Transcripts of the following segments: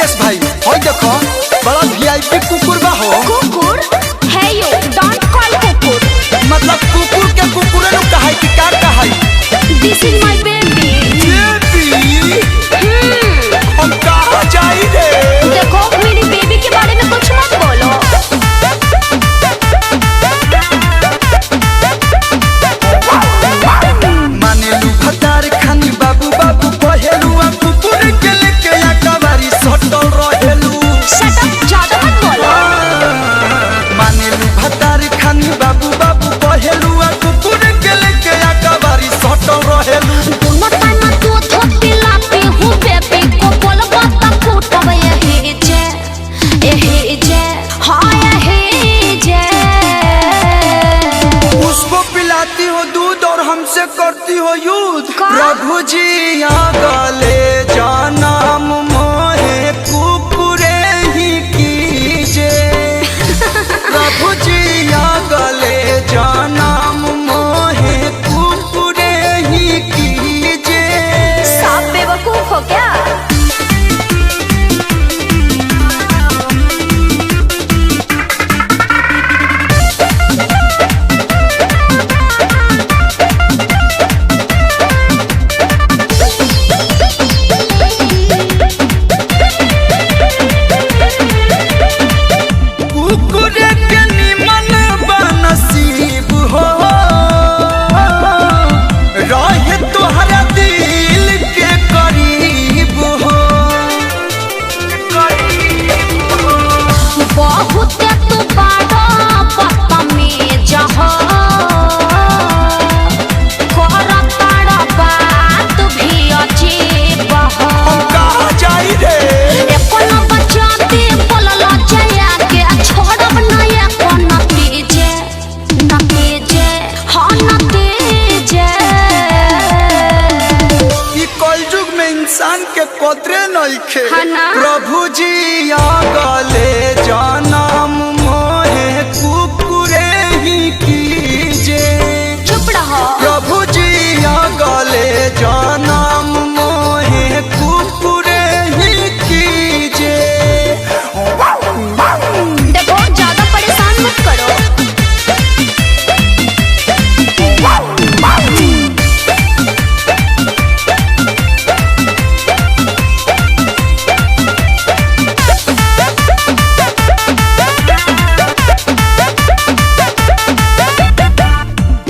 रितेश भाई होय देखो बड़ा वीआईपी कुकुर बा हो। कुकुर है यो, डोंट कॉल कुकुर। मतलब कुकुर के कुकुरे नु कहाई कि का कहाई। दिस इज माय बेबी। बेबी हम कहाँ जाई रे। देखो मेरी बेबी के बारे में कुछ मत बोलो। मानेलू भतार खानी बाबू बाबू कहेलू आ कुकुर के लेके या कबारी सटल रहेलू। शट अप, ज्यादा मत बोलो। मानेलू भतार खानी बाबू बाबू कहेलू आ कुकुर के लेके या कबारी सटल रहेलू। दोनों टाइम तू थोड़ी लाती हूँ बेबी को बोलबो त फूटब यही जे हाँ यही जे। उसको पिलाती हो दूध और हमसे करती हो युद्ध। का? प्रभु जी आ गले जानम मोहे कुकुरे ही कीजे। प्रभु जी आ गले जानम मोहे कुकुरे ही कीजे। साफ बेवकूफ हो क्या? कुकुरे के निमन बनसीब हो रहे तोहरा दिल के करीब हो। बहुत तू बड़ा बदतमीज हो, करताड़ा बात भी अजीब हो। हम कहाँ जाई रे। कोनो बचाते बोलला जया के छोड़ब ना ये कोनो नतीजे हाँ नतीजे। ई कलयुग में इंसान के कदरे नइखे। हाँ ना। प्रभु जी आ गले जानम मोहे कुकुरे ही कीजे। चुप रहो। प्रभु जी आ गले जानम मोहे कुकुरे ही कीजे। देखो ज्यादा परेशान मत करो।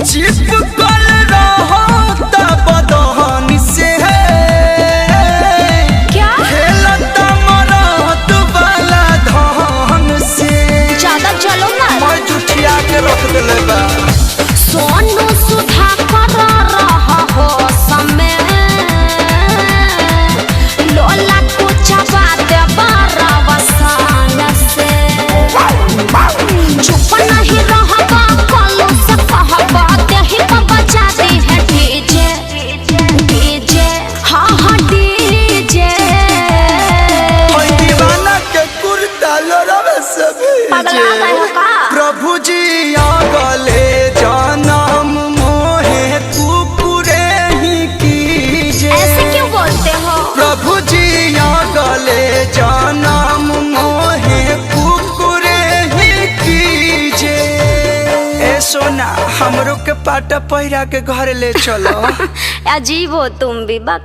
चिपकल रहो त बदहन से क्या? खेलत मरत वाला धन से। ज्यादा चलो ना। मैं जुठिया के रख देले बा। सोनू सुधा कर रहा हो समय लोला कुछ बात बरवसान से। चुप नहीं रहबा कलू से कहबा देही को बचा दी है डीजे हाँ डीजे। ओय दीवाना के कुर्ता लोरवे से पागल आ गए हो का? प्रभु जी आ गले जानम मोहे कुकुरे ही कीजे। ऐसे क्यों बोलते हो? प्रभु जी आ गले जानम मोहे कुकुरे ही कीजे। ए सोना हमरो के पाटा पहिरा के घर ले चलो। अजीब हो तुम भी बक।